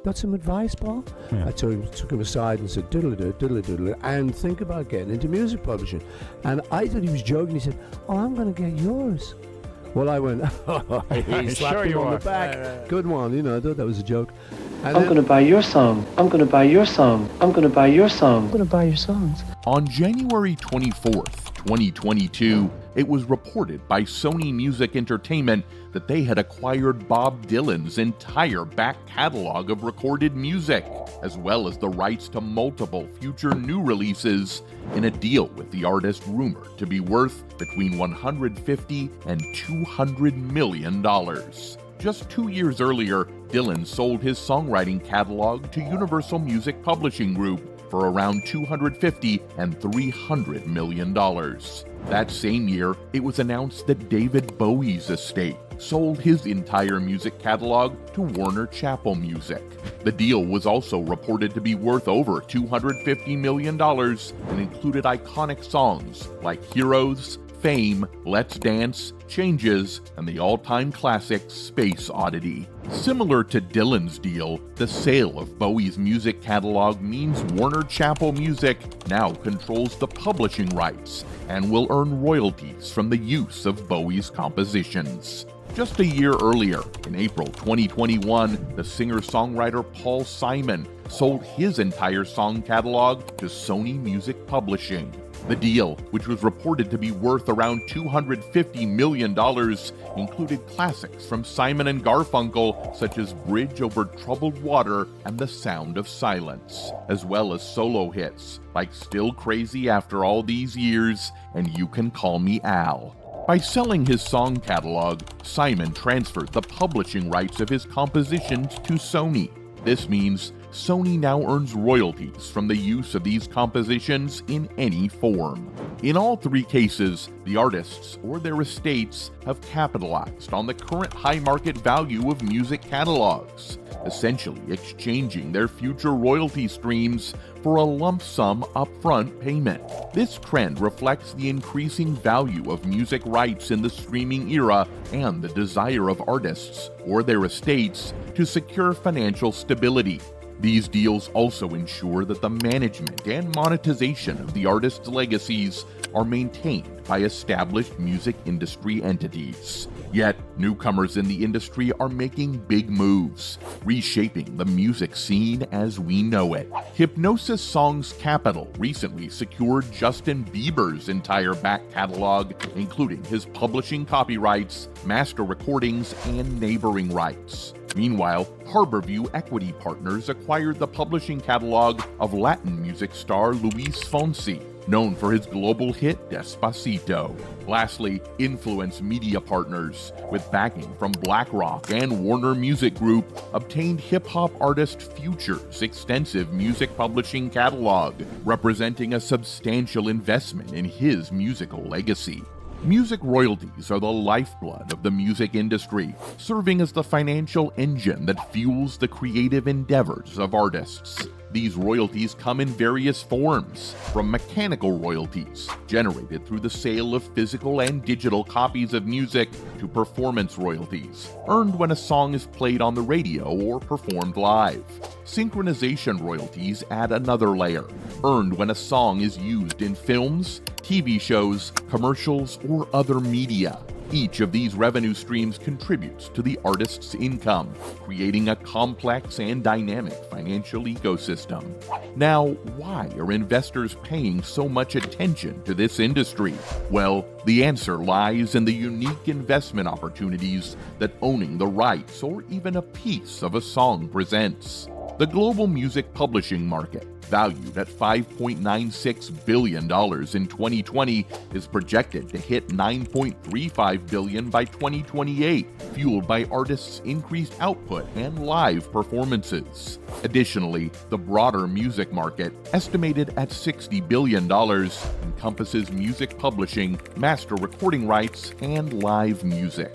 got some advice, Paul? Yeah. I took him aside and said, diddle-a-diddle, and think about getting into music publishing. And I thought he was joking. He said, oh, I'm going to get yours. Well, I went, oh, he slapped Sure him you on are. the back. Right. Good one, I thought that was a joke. And I'm going to buy your song. I'm going to buy your song. I'm going to buy your song. I'm going to buy your songs. On January 24th, 2022, it was reported by Sony Music Entertainment that they had acquired Bob Dylan's entire back catalog of recorded music, as well as the rights to multiple future new releases, in a deal with the artist rumored to be worth between $150 and $200 million. Just 2 years earlier, Dylan sold his songwriting catalog to Universal Music Publishing Group for around $250 and $300 million. That same year, it was announced that David Bowie's estate sold his entire music catalog to Warner Chappell Music. The deal was also reported to be worth over $250 million and included iconic songs like Heroes, Fame, Let's Dance, Changes, and the all-time classic Space Oddity. Similar to Dylan's deal, the sale of Bowie's music catalog means Warner Chappell Music now controls the publishing rights and will earn royalties from the use of Bowie's compositions. Just a year earlier, in April 2021, the singer-songwriter Paul Simon sold his entire song catalog to Sony Music Publishing. The deal, which was reported to be worth around $250 million, included classics from Simon and Garfunkel such as Bridge Over Troubled Water and The Sound of Silence, as well as solo hits like Still Crazy After All These Years and You Can Call Me Al. By selling his song catalog, Simon transferred the publishing rights of his compositions to Sony. This means Sony now earns royalties from the use of these compositions in any form. In all three cases, the artists or their estates have capitalized on the current high market value of music catalogs, essentially exchanging their future royalty streams for a lump sum upfront payment. This trend reflects the increasing value of music rights in the streaming era and the desire of artists or their estates to secure financial stability. These deals also ensure that the management and monetization of the artists' legacies are maintained by established music industry entities. Yet, newcomers in the industry are making big moves, reshaping the music scene as we know it. Hipgnosis Songs Capital recently secured Justin Bieber's entire back catalog, including his publishing copyrights, master recordings, and neighboring rights. Meanwhile, HarbourView Equity Partners acquired the publishing catalog of Latin music star Luis Fonsi, known for his global hit Despacito. Lastly, Influence Media Partners, with backing from BlackRock and Warner Music Group, obtained hip-hop artist Future's extensive music publishing catalog, representing a substantial investment in his musical legacy. Music royalties are the lifeblood of the music industry, serving as the financial engine that fuels the creative endeavors of artists. These royalties come in various forms, from mechanical royalties, generated through the sale of physical and digital copies of music, to performance royalties, earned when a song is played on the radio or performed live. Synchronization royalties add another layer, earned when a song is used in films, TV shows, commercials, or other media. Each of these revenue streams contributes to the artist's income, creating a complex and dynamic financial ecosystem. Now, why are investors paying so much attention to this industry? Well, the answer lies in the unique investment opportunities that owning the rights or even a piece of a song presents. The global music publishing market, valued at $5.96 billion in 2020, is projected to hit $9.35 billion by 2028, fueled by artists' increased output and live performances. Additionally, the broader music market, estimated at $60 billion, encompasses music publishing, master recording rights, and live music.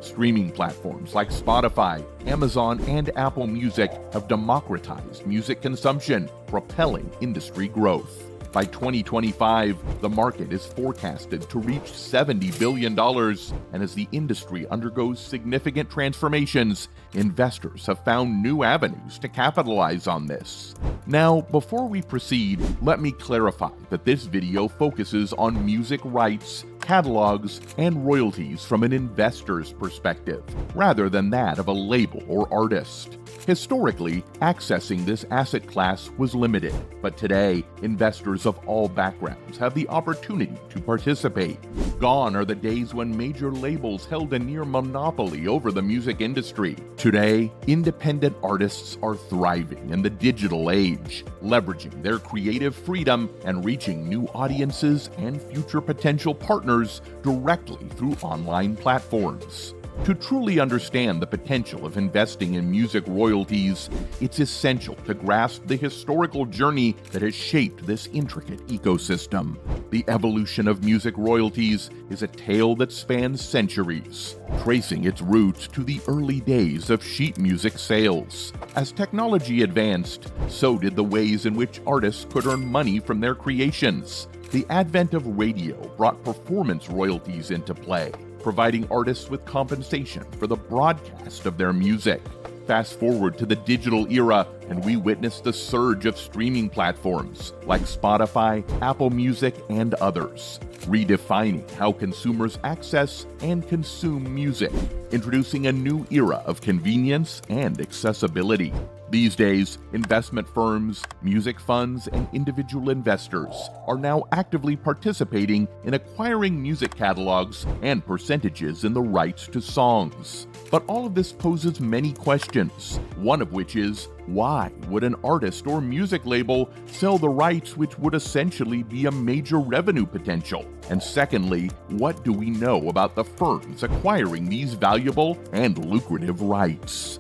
Streaming platforms like Spotify, Amazon, and Apple Music have democratized music consumption, propelling industry growth. By 2025, the market is forecasted to reach $70 billion, and as the industry undergoes significant transformations, investors have found new avenues to capitalize on this. Now, before we proceed, let me clarify that this video focuses on music rights, catalogs, and royalties from an investor's perspective, rather than that of a label or artist. Historically, accessing this asset class was limited, but today, investors of all backgrounds have the opportunity to participate. Gone are the days when major labels held a near monopoly over the music industry. Today, independent artists are thriving in the digital age, leveraging their creative freedom and reaching new audiences and future potential partners directly through online platforms. To truly understand the potential of investing in music royalties, it's essential to grasp the historical journey that has shaped this intricate ecosystem. The evolution of music royalties is a tale that spans centuries, tracing its roots to the early days of sheet music sales. As technology advanced, so did the ways in which artists could earn money from their creations. The advent of radio brought performance royalties into play, providing artists with compensation for the broadcast of their music. Fast forward to the digital era, and we witness the surge of streaming platforms like Spotify, Apple Music, and others, redefining how consumers access and consume music, introducing a new era of convenience and accessibility. These days, investment firms, music funds, and individual investors are now actively participating in acquiring music catalogs and percentages in the rights to songs. But all of this poses many questions, one of which is, why would an artist or music label sell the rights which would essentially be a major revenue potential? And secondly, what do we know about the firms acquiring these valuable and lucrative rights?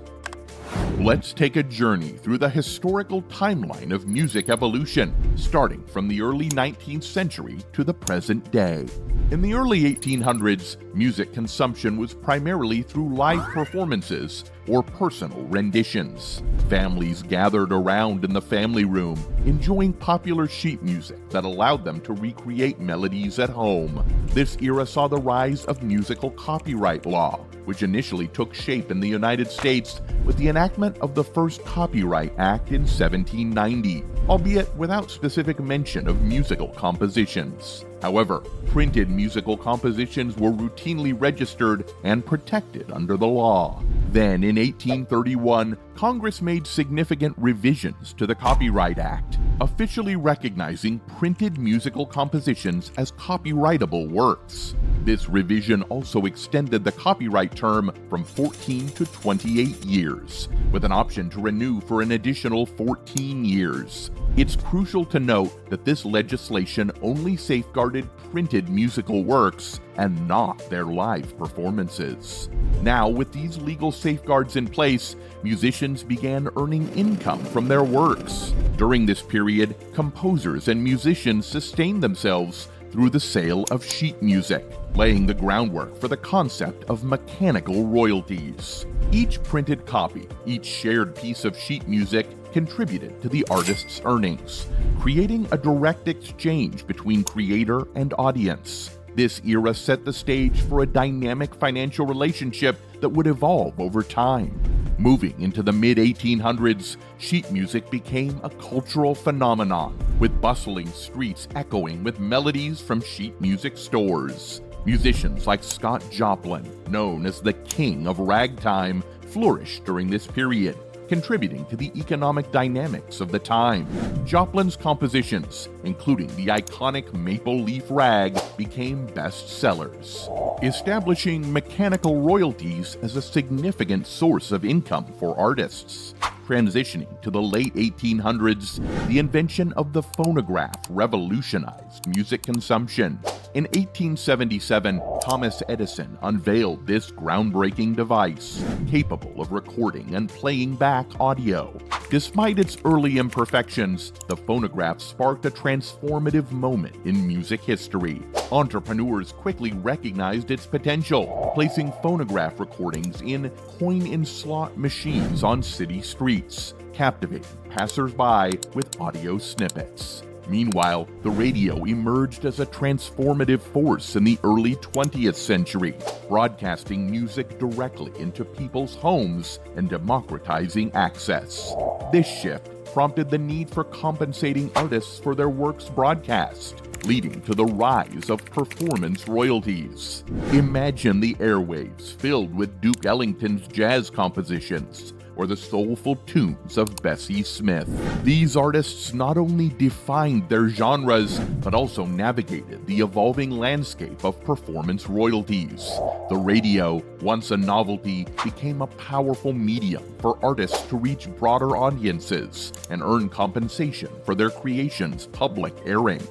Let's take a journey through the historical timeline of music evolution, starting from the early 19th century to the present day. In the early 1800s, music consumption was primarily through live performances or personal renditions. Families gathered around in the family room, enjoying popular sheet music that allowed them to recreate melodies at home. This era saw the rise of musical copyright law, which initially took shape in the United States with the enactment of the first Copyright Act in 1790, albeit without specific mention of musical compositions. However, printed musical compositions were routinely registered and protected under the law. Then, in 1831, Congress made significant revisions to the Copyright Act, officially recognizing printed musical compositions as copyrightable works. This revision also extended the copyright term from 14 to 28 years, with an option to renew for an additional 14 years. It's crucial to note that this legislation only safeguarded printed musical works and not their live performances. Now, with these legal safeguards in place, musicians began earning income from their works. During this period, composers and musicians sustained themselves through the sale of sheet music, laying the groundwork for the concept of mechanical royalties. Each printed copy, each shared piece of sheet music contributed to the artist's earnings, creating a direct exchange between creator and audience. This era set the stage for a dynamic financial relationship that would evolve over time. Moving into the mid-1800s, sheet music became a cultural phenomenon, with bustling streets echoing with melodies from sheet music stores. Musicians like Scott Joplin, known as the King of Ragtime, flourished during this period, contributing to the economic dynamics of the time. Joplin's compositions, including the iconic Maple Leaf Rag, became bestsellers, establishing mechanical royalties as a significant source of income for artists. Transitioning to the late 1800s, the invention of the phonograph revolutionized music consumption. In 1877, Thomas Edison unveiled this groundbreaking device, capable of recording and playing back audio. Despite its early imperfections, the phonograph sparked a transformative moment in music history. Entrepreneurs quickly recognized its potential, placing phonograph recordings in coin-in-slot machines on city streets, captivating passers-by with audio snippets. Meanwhile, the radio emerged as a transformative force in the early 20th century, broadcasting music directly into people's homes and democratizing access. This shift prompted the need for compensating artists for their works broadcast, leading to the rise of performance royalties. Imagine the airwaves filled with Duke Ellington's jazz compositions, or the soulful tunes of Bessie Smith. These artists not only defined their genres, but also navigated the evolving landscape of performance royalties. The radio, once a novelty, became a powerful medium for artists to reach broader audiences and earn compensation for their creations' public airing.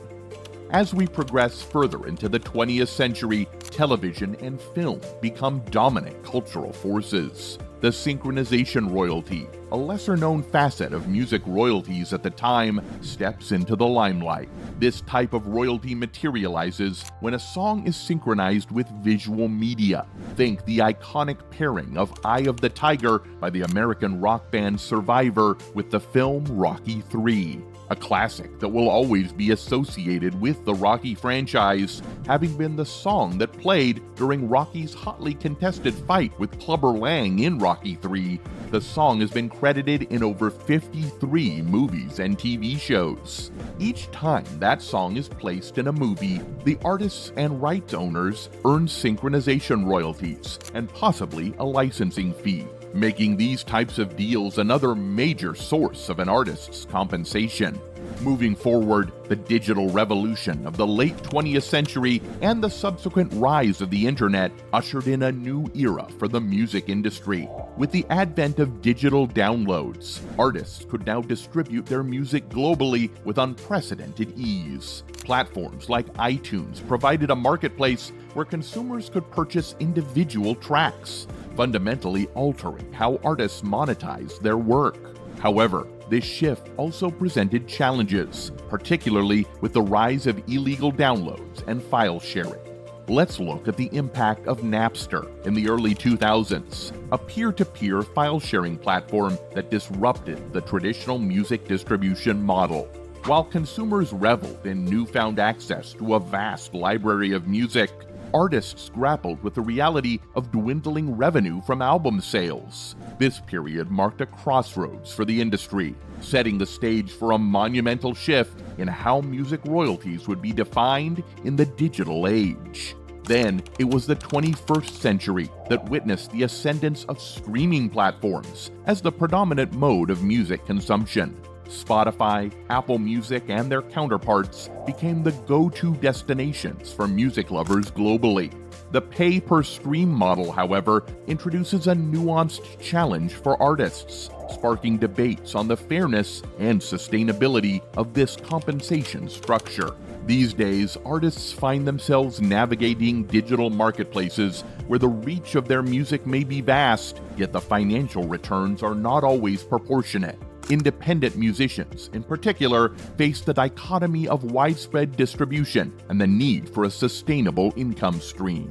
As we progress further into the 20th century, television and film become dominant cultural forces. The synchronization royalty, a lesser-known facet of music royalties at the time, steps into the limelight. This type of royalty materializes when a song is synchronized with visual media. Think the iconic pairing of Eye of the Tiger by the American rock band Survivor with the film Rocky III. A classic that will always be associated with the Rocky franchise, having been the song that played during Rocky's hotly contested fight with Clubber Lang in Rocky III. The song has been credited in over 53 movies and TV shows. Each time that song is placed in a movie, the artists and rights owners earn synchronization royalties and possibly a licensing fee, making these types of deals another major source of an artist's compensation. Moving forward, the digital revolution of the late 20th century and the subsequent rise of the internet ushered in a new era for the music industry. With the advent of digital downloads, artists could now distribute their music globally with unprecedented ease. Platforms like iTunes provided a marketplace where consumers could purchase individual tracks, fundamentally altering how artists monetize their work. However, this shift also presented challenges, particularly with the rise of illegal downloads and file sharing. Let's look at the impact of Napster in the early 2000s, a peer-to-peer file sharing platform that disrupted the traditional music distribution model. While consumers reveled in newfound access to a vast library of music, artists grappled with the reality of dwindling revenue from album sales. This period marked a crossroads for the industry, setting the stage for a monumental shift in how music royalties would be defined in the digital age. Then, it was the 21st century that witnessed the ascendance of streaming platforms as the predominant mode of music consumption. Spotify, Apple Music, and their counterparts became the go-to destinations for music lovers globally. The pay-per-stream model, however, introduces a nuanced challenge for artists, sparking debates on the fairness and sustainability of this compensation structure. These days, artists find themselves navigating digital marketplaces where the reach of their music may be vast, yet the financial returns are not always proportionate. Independent musicians, in particular, face the dichotomy of widespread distribution and the need for a sustainable income stream.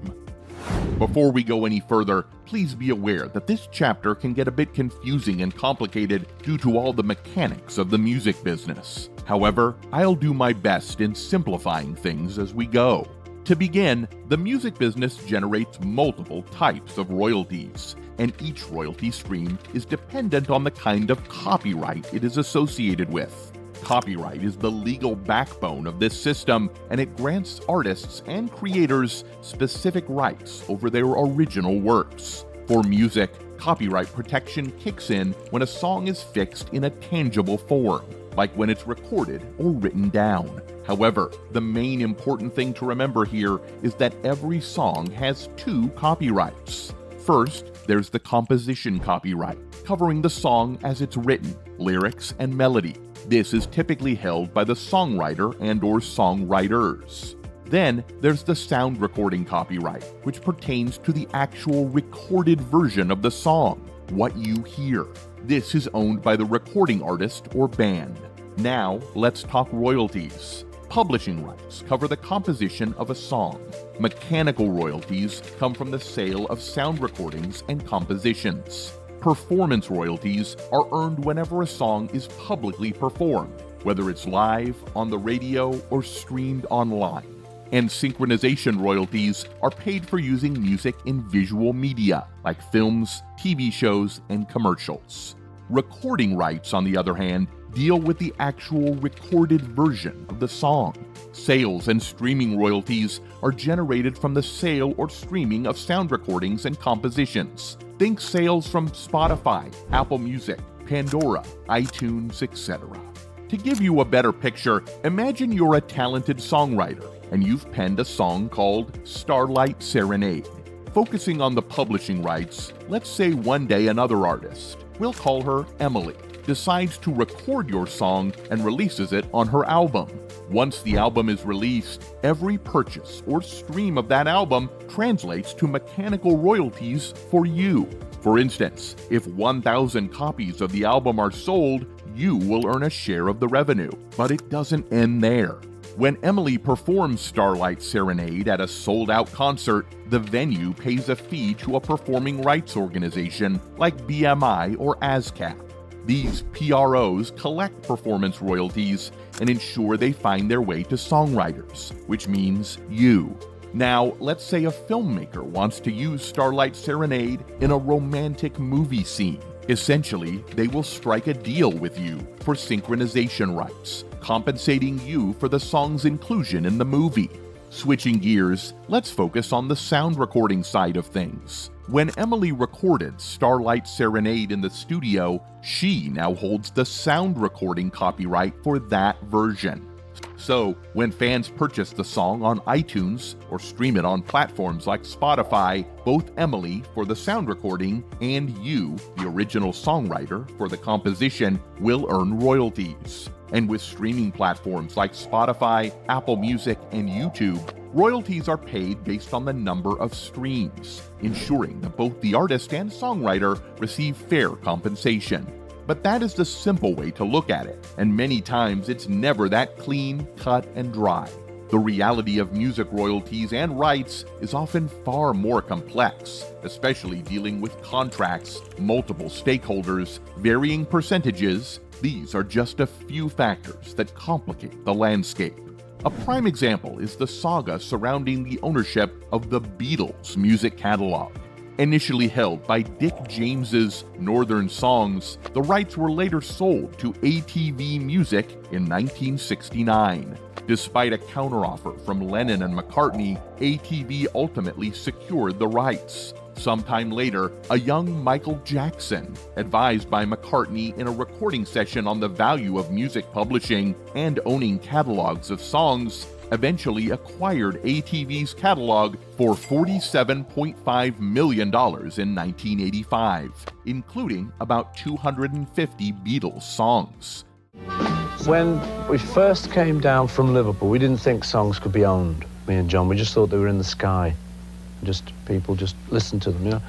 Before we go any further, please be aware that this chapter can get a bit confusing and complicated due to all the mechanics of the music business. However, I'll do my best in simplifying things as we go. To begin, the music business generates multiple types of royalties, and each royalty stream is dependent on the kind of copyright it is associated with. Copyright is the legal backbone of this system, and it grants artists and creators specific rights over their original works. For music, copyright protection kicks in when a song is fixed in a tangible form, like when it's recorded or written down. However, the main important thing to remember here is that every song has two copyrights. First, there's the composition copyright, covering the song as it's written, lyrics and melody. This is typically held by the songwriter and/or songwriters. Then, there's the sound recording copyright, which pertains to the actual recorded version of the song, what you hear. This is owned by the recording artist or band. Now, let's talk royalties. Publishing rights cover the composition of a song. Mechanical royalties come from the sale of sound recordings and compositions. Performance royalties are earned whenever a song is publicly performed, whether it's live, on the radio, or streamed online. And synchronization royalties are paid for using music in visual media, like films, TV shows, and commercials. Recording rights, on the other hand, deal with the actual recorded version of the song. Sales and streaming royalties are generated from the sale or streaming of sound recordings and compositions. Think sales from Spotify, Apple Music, Pandora, iTunes, etc. To give you a better picture, imagine you're a talented songwriter and you've penned a song called Starlight Serenade. Focusing on the publishing rights, let's say one day another artist, we'll call her Emily, decides to record your song and releases it on her album. Once the album is released, every purchase or stream of that album translates to mechanical royalties for you. For instance, if 1,000 copies of the album are sold, you will earn a share of the revenue. But it doesn't end there. When Emily performs Starlight Serenade at a sold-out concert, the venue pays a fee to a performing rights organization like BMI or ASCAP. These PROs collect performance royalties and ensure they find their way to songwriters, which means you. Now, let's say a filmmaker wants to use Starlight Serenade in a romantic movie scene. Essentially, they will strike a deal with you for synchronization rights, compensating you for the song's inclusion in the movie. Switching gears, let's focus on the sound recording side of things. When Emily recorded Starlight Serenade in the studio, she now holds the sound recording copyright for that version. So, when fans purchase the song on iTunes or stream it on platforms like Spotify, both Emily for the sound recording and you, the original songwriter, for the composition, will earn royalties. And with streaming platforms like Spotify, Apple Music, and YouTube, royalties are paid based on the number of streams, ensuring that both the artist and songwriter receive fair compensation. But that is the simple way to look at it, and many times it's never that clean, cut, and dry. The reality of music royalties and rights is often far more complex, especially dealing with contracts, multiple stakeholders, varying percentages. These are just a few factors that complicate the landscape. A prime example is the saga surrounding the ownership of the Beatles music catalog. Initially held by Dick James's Northern Songs, the rights were later sold to ATV Music in 1969. Despite a counteroffer from Lennon and McCartney, ATV ultimately secured the rights. Sometime later, a young Michael Jackson, advised by McCartney in a recording session on the value of music publishing and owning catalogs of songs, eventually acquired ATV's catalog for $47.5 million in 1985, including about 250 Beatles songs. When we first came down from Liverpool, we didn't think songs could be owned, me and John. We just thought they were in the sky. People just listened to them, you know.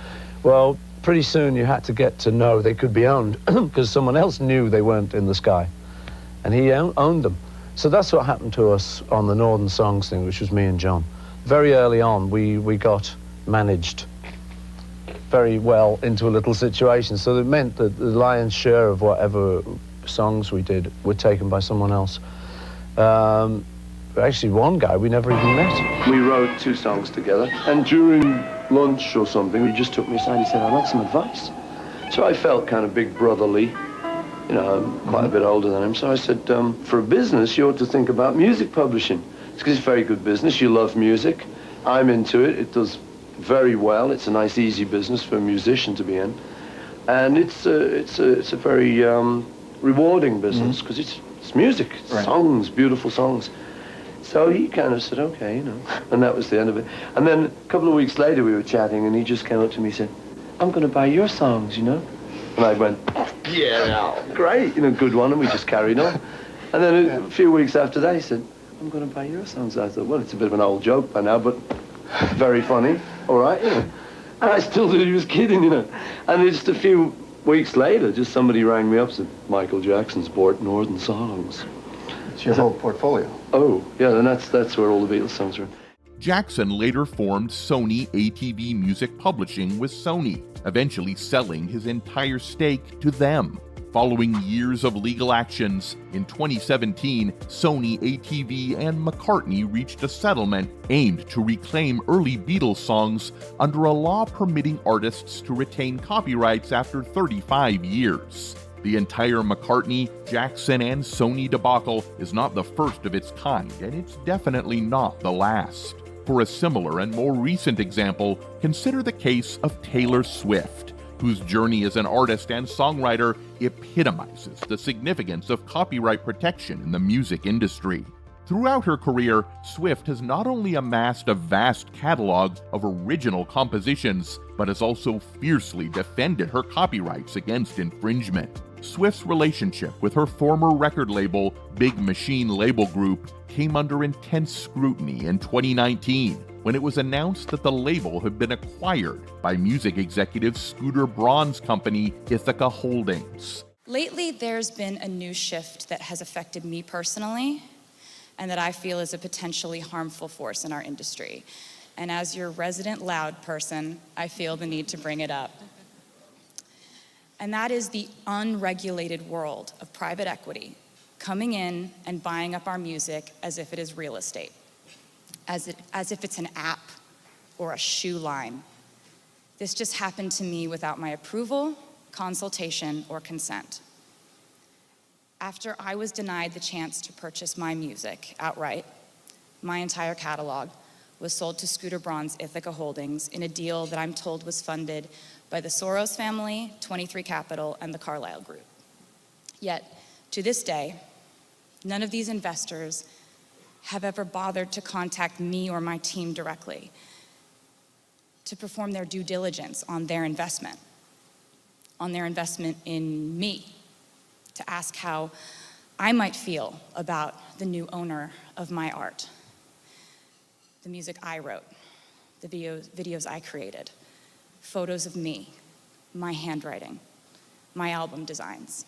Well, pretty soon you had to get to know they could be owned because someone else knew they weren't in the sky, and he owned them. So that's what happened to us on the Northern Songs thing, which was me and John. Very early on, we got managed very well into a little situation. So it meant that the lion's share of whatever songs we did were taken by someone else. Actually, one guy we never even met. We wrote 2 songs together, and during lunch or something, he just took me aside. He said, I'd like some advice. So I felt kind of big brotherly. You know, I'm quite a bit older than him. So I said, for a business, you ought to think about music publishing. It's because it's very good business. You love music. I'm into it. It does very well. It's a nice, easy business for a musician to be in. And it's a very rewarding business because it's music, it's songs, beautiful songs. So he kind of said, okay, you know, and that was the end of it. And then a couple of weeks later, we were chatting, and he just came up to me and said, I'm going to buy your songs, you know? And I went, yeah, great, you know, good one, and we just carried on. And then a few weeks after that, he said, I'm going to buy your songs. I thought, well, it's a bit of an old joke by now, but very funny, all right, you know. And I still thought he was kidding, you know. And just a few weeks later, just somebody rang me up and said, Michael Jackson's bought Northern Songs. It's your whole portfolio. Oh, yeah, and that's where all the Beatles songs are. Jackson later formed Sony ATV Music Publishing with Sony, eventually selling his entire stake to them. Following years of legal actions, in 2017, Sony, ATV, and McCartney reached a settlement aimed to reclaim early Beatles songs under a law permitting artists to retain copyrights after 35 years. The entire McCartney, Jackson, and Sony debacle is not the first of its kind, and it's definitely not the last. For a similar and more recent example, consider the case of Taylor Swift, whose journey as an artist and songwriter epitomizes the significance of copyright protection in the music industry. Throughout her career, Swift has not only amassed a vast catalog of original compositions, but has also fiercely defended her copyrights against infringement. Swift's relationship with her former record label, Big Machine Label Group, came under intense scrutiny in 2019, when it was announced that the label had been acquired by music executive Scooter Braun's company, Ithaca Holdings. Lately, there's been a new shift that has affected me personally, and that I feel is a potentially harmful force in our industry. And as your resident loud person, I feel the need to bring it up. And that is the unregulated world of private equity coming in and buying up our music as if it is real estate, as if it's an app or a shoe line. This just happened to me without my approval, consultation, or consent. After I was denied the chance to purchase my music outright, my entire catalog was sold to Scooter Braun's Ithaca Holdings in a deal that I'm told was funded by the Soros family, 23 Capital, and the Carlyle Group. Yet, to this day, none of these investors have ever bothered to contact me or my team directly to perform their due diligence on their investment in me, to ask how I might feel about the new owner of my art, the music I wrote, the videos I created, photos of me, my handwriting, my album designs.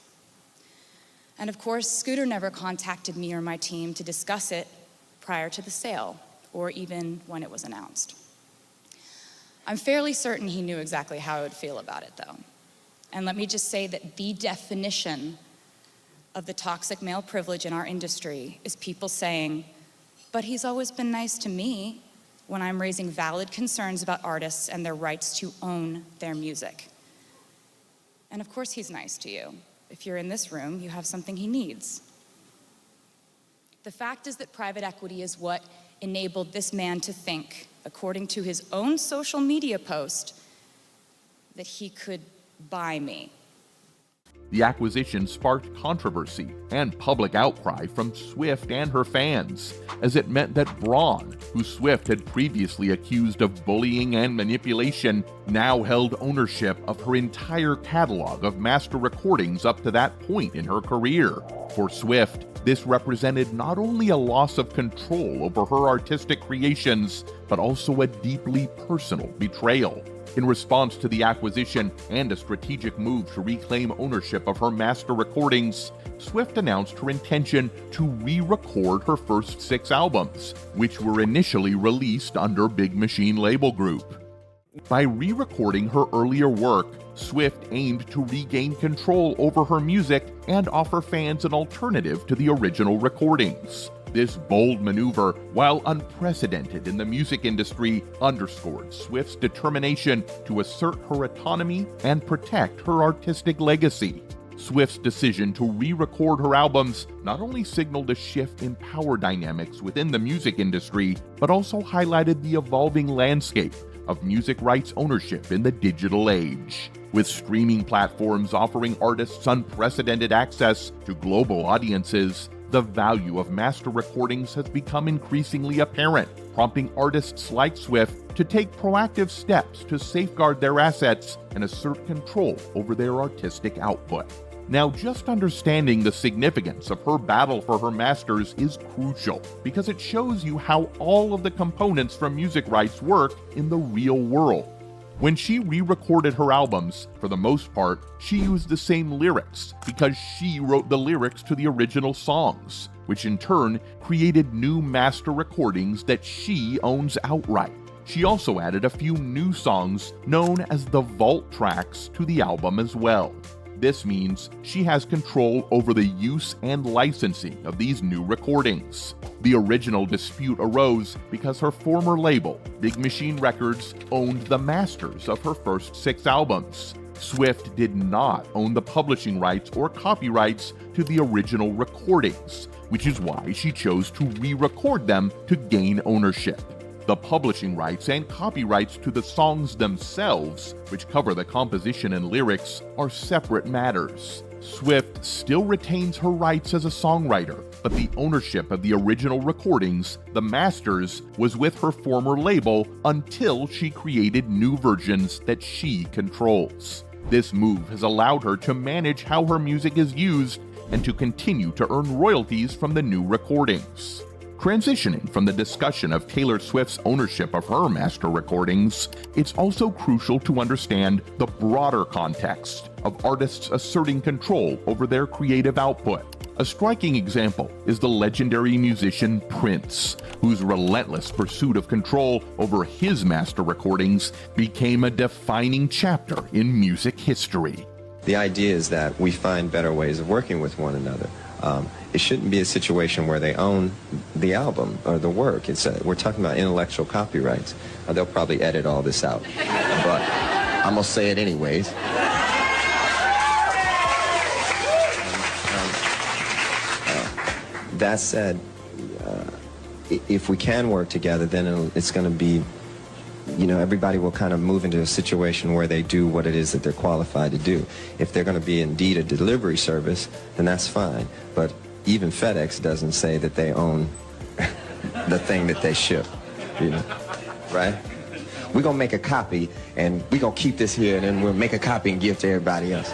And of course, Scooter never contacted me or my team to discuss it prior to the sale, or even when it was announced. I'm fairly certain he knew exactly how I would feel about it, though. And let me just say that the definition of the toxic male privilege in our industry is people saying, but he's always been nice to me, when I'm raising valid concerns about artists and their rights to own their music. And of course he's nice to you. If you're in this room, you have something he needs. The fact is that private equity is what enabled this man to think, according to his own social media post, that he could buy me. The acquisition sparked controversy and public outcry from Swift and her fans, as it meant that Braun, who Swift had previously accused of bullying and manipulation, now held ownership of her entire catalog of master recordings up to that point in her career. For Swift, this represented not only a loss of control over her artistic creations, but also a deeply personal betrayal. In response to the acquisition and a strategic move to reclaim ownership of her master recordings, Swift announced her intention to re-record her first 6 albums, which were initially released under Big Machine Label Group. By re-recording her earlier work, Swift aimed to regain control over her music and offer fans an alternative to the original recordings. This bold maneuver, while unprecedented in the music industry, underscored Swift's determination to assert her autonomy and protect her artistic legacy. Swift's decision to re-record her albums not only signaled a shift in power dynamics within the music industry, but also highlighted the evolving landscape of music rights ownership in the digital age. With streaming platforms offering artists unprecedented access to global audiences, the value of master recordings has become increasingly apparent, prompting artists like Swift to take proactive steps to safeguard their assets and assert control over their artistic output. Now, just understanding the significance of her battle for her masters is crucial, because it shows you how all of the components from music rights work in the real world. When she re-recorded her albums, for the most part, she used the same lyrics because she wrote the lyrics to the original songs, which in turn created new master recordings that she owns outright. She also added a few new songs known as the vault tracks to the album as well. This means she has control over the use and licensing of these new recordings. The original dispute arose because her former label, Big Machine Records, owned the masters of her first 6 albums. Swift did not own the publishing rights or copyrights to the original recordings, which is why she chose to re-record them to gain ownership. The publishing rights and copyrights to the songs themselves, which cover the composition and lyrics, are separate matters. Swift still retains her rights as a songwriter, but the ownership of the original recordings, the masters, was with her former label until she created new versions that she controls. This move has allowed her to manage how her music is used and to continue to earn royalties from the new recordings. Transitioning from the discussion of Taylor Swift's ownership of her master recordings, it's also crucial to understand the broader context of artists asserting control over their creative output. A striking example is the legendary musician Prince, whose relentless pursuit of control over his master recordings became a defining chapter in music history. The idea is that we find better ways of working with one another. It shouldn't be a situation where they own the album or the work. We're talking about intellectual copyrights. They'll probably edit all this out, but I'm gonna say it anyways. That said, if we can work together, then it's going to be, everybody will kind of move into a situation where they do what it is that they're qualified to do. If they're going to be indeed a delivery service, then that's fine. But even FedEx doesn't say that they own the thing that they ship, right? We're going to make a copy, and we're going to keep this here, and then we'll make a copy and give it to everybody else.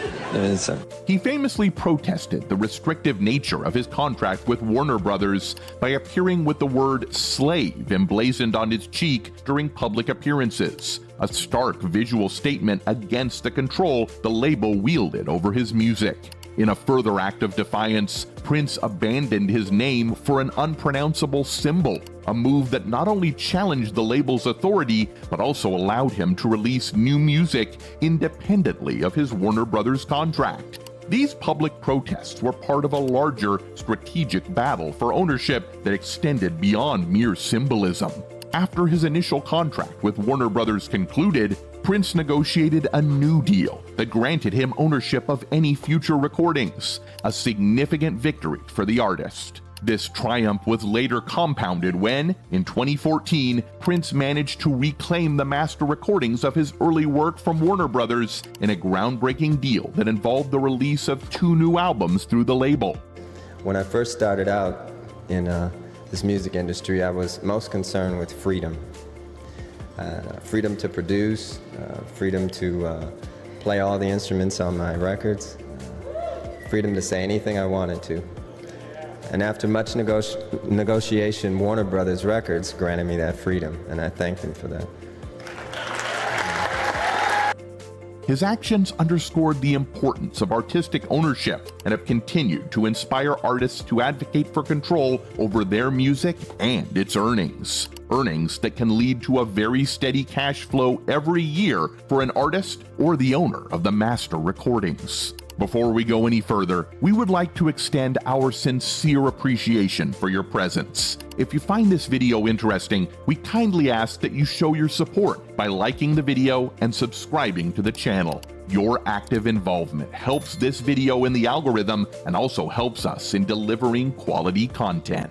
He famously protested the restrictive nature of his contract with Warner Brothers by appearing with the word slave emblazoned on his cheek during public appearances, a stark visual statement against the control the label wielded over his music. In a further act of defiance, Prince abandoned his name for an unpronounceable symbol, a move that not only challenged the label's authority, but also allowed him to release new music independently of his Warner Brothers contract. These public protests were part of a larger strategic battle for ownership that extended beyond mere symbolism. After his initial contract with Warner Brothers concluded, Prince negotiated a new deal that granted him ownership of any future recordings, a significant victory for the artist. This triumph was later compounded when, in 2014, Prince managed to reclaim the master recordings of his early work from Warner Brothers in a groundbreaking deal that involved the release of 2 new albums through the label. When I first started out in this music industry, I was most concerned with freedom. Freedom to produce, freedom to play all the instruments on my records, freedom to say anything I wanted to. And after much negotiation, Warner Brothers Records granted me that freedom, and I thank them for that. His actions underscored the importance of artistic ownership and have continued to inspire artists to advocate for control over their music and its earnings. Earnings that can lead to a very steady cash flow every year for an artist or the owner of the master recordings. Before we go any further, we would like to extend our sincere appreciation for your presence. If you find this video interesting, we kindly ask that you show your support by liking the video and subscribing to the channel. Your active involvement helps this video in the algorithm and also helps us in delivering quality content.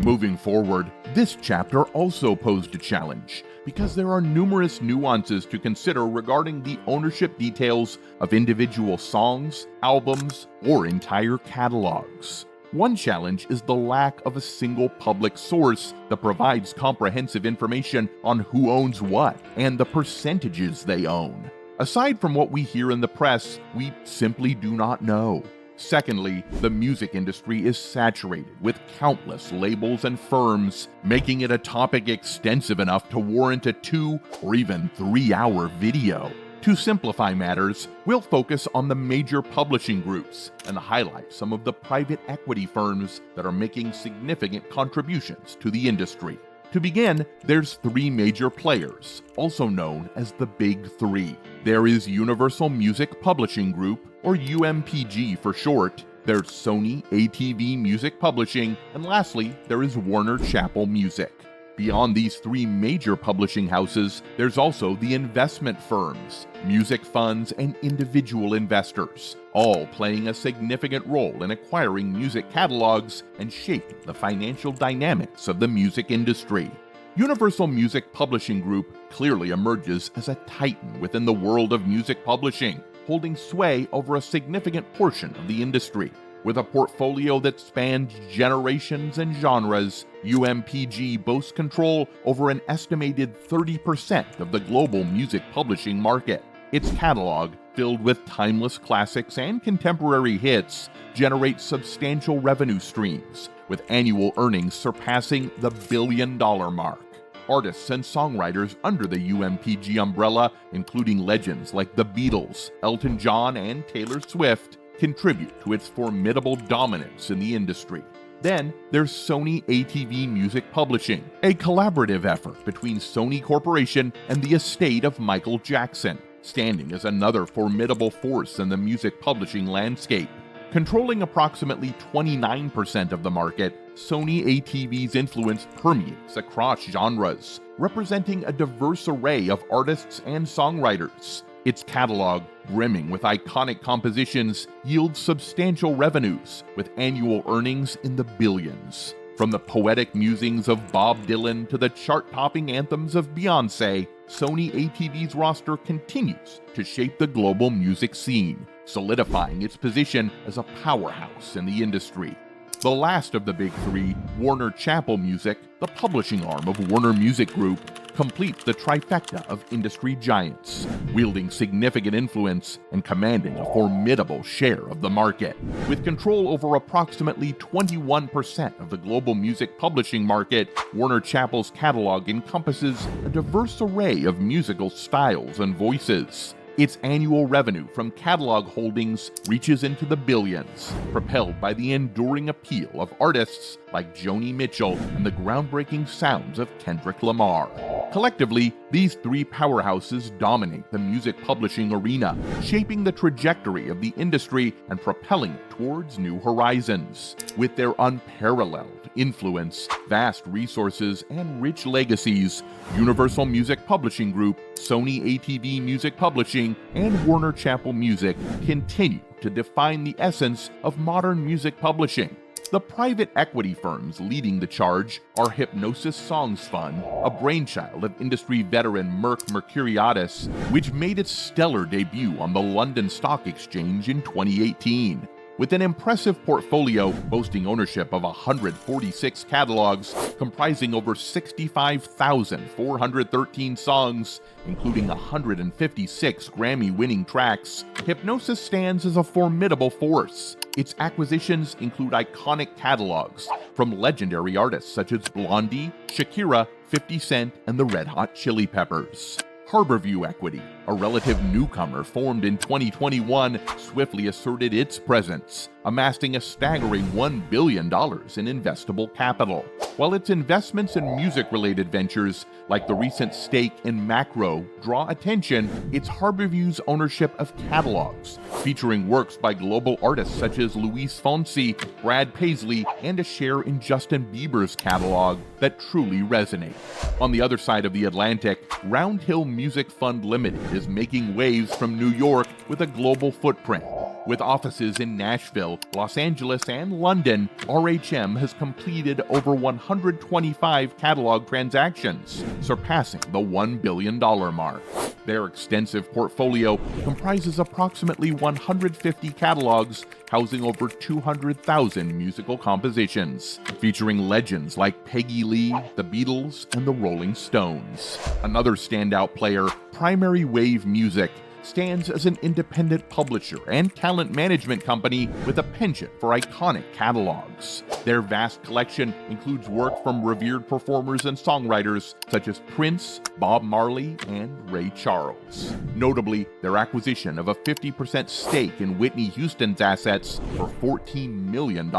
Moving forward, this chapter also posed a challenge because there are numerous nuances to consider regarding the ownership details of individual songs, albums, or entire catalogs. One challenge is the lack of a single public source that provides comprehensive information on who owns what and the percentages they own. Aside from what we hear in the press, we simply do not know. Secondly, the music industry is saturated with countless labels and firms, making it a topic extensive enough to warrant a 2 or even 3-hour video. To simplify matters, we'll focus on the major publishing groups and highlight some of the private equity firms that are making significant contributions to the industry. To begin, there's 3 major players, also known as the Big Three. There is Universal Music Publishing Group, or UMPG for short. There's Sony ATV Music Publishing, and lastly, there is Warner Chappell Music. Beyond these 3 major publishing houses, there's also the investment firms, music funds, and individual investors, all playing a significant role in acquiring music catalogs and shaping the financial dynamics of the music industry. Universal Music Publishing Group clearly emerges as a titan within the world of music publishing, holding sway over a significant portion of the industry. With a portfolio that spans generations and genres, UMPG boasts control over an estimated 30% of the global music publishing market. Its catalog, filled with timeless classics and contemporary hits, generates substantial revenue streams, with annual earnings surpassing the billion-dollar mark. Artists and songwriters under the UMPG umbrella, including legends like the Beatles, Elton John, and Taylor Swift, contribute to its formidable dominance in the industry. Then there's Sony ATV Music Publishing, a collaborative effort between Sony Corporation and the estate of Michael Jackson, standing as another formidable force in the music publishing landscape. Controlling approximately 29% of the market, Sony ATV's influence permeates across genres, representing a diverse array of artists and songwriters. Its catalog, brimming with iconic compositions, yields substantial revenues, with annual earnings in the billions. From the poetic musings of Bob Dylan to the chart-topping anthems of Beyoncé, Sony ATV's roster continues to shape the global music scene, solidifying its position as a powerhouse in the industry. The last of the Big Three, Warner Chappell Music, the publishing arm of Warner Music Group, completes the trifecta of industry giants, wielding significant influence and commanding a formidable share of the market. With control over approximately 21% of the global music publishing market, Warner Chappell's catalog encompasses a diverse array of musical styles and voices. Its annual revenue from catalog holdings reaches into the billions, propelled by the enduring appeal of artists like Joni Mitchell and the groundbreaking sounds of Kendrick Lamar. Collectively, these 3 powerhouses dominate the music publishing arena, shaping the trajectory of the industry and propelling it towards new horizons. With their unparalleled influence, vast resources, and rich legacies, Universal Music Publishing Group, Sony ATV Music Publishing, and Warner Chappell Music continue to define the essence of modern music publishing. The private equity firms leading the charge are Hipgnosis Songs Fund, a brainchild of industry veteran Merck Mercuriadis, which made its stellar debut on the London Stock Exchange in 2018. With an impressive portfolio boasting ownership of 146 catalogs comprising over 65,413 songs, including 156 Grammy-winning tracks, Hipgnosis stands as a formidable force. Its acquisitions include iconic catalogs from legendary artists such as Blondie, Shakira, 50 Cent, and the Red Hot Chili Peppers. HarbourView Equity, a relative newcomer formed in 2021, swiftly asserted its presence, amassing a staggering $1 billion in investable capital. While its investments in music-related ventures, like the recent stake in Macro, draw attention, it's HarbourView's ownership of catalogs, featuring works by global artists such as Luis Fonsi, Brad Paisley, and a share in Justin Bieber's catalog that truly resonate. On the other side of the Atlantic, Round Hill Music Fund Limited is making waves from New York with a global footprint. With offices in Nashville, Los Angeles, and London, RHM has completed over 125 catalog transactions, surpassing the $1 billion mark. Their extensive portfolio comprises approximately 150 catalogs housing over 200,000 musical compositions, featuring legends like Peggy Lee, the Beatles, and the Rolling Stones. Another standout player, Primary Wave Music, stands as an independent publisher and talent management company with a penchant for iconic catalogs. Their vast collection includes work from revered performers and songwriters such as Prince, Bob Marley, and Ray Charles. Notably, their acquisition of a 50% stake in Whitney Houston's assets for $14 million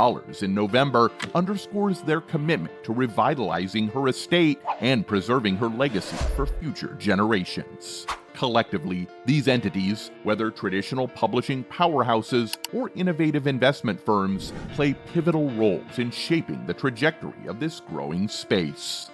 in November underscores their commitment to revitalizing her estate and preserving her legacy for future generations. Collectively, these entities, whether traditional publishing powerhouses or innovative investment firms, play pivotal roles in shaping the trajectory of this growing space.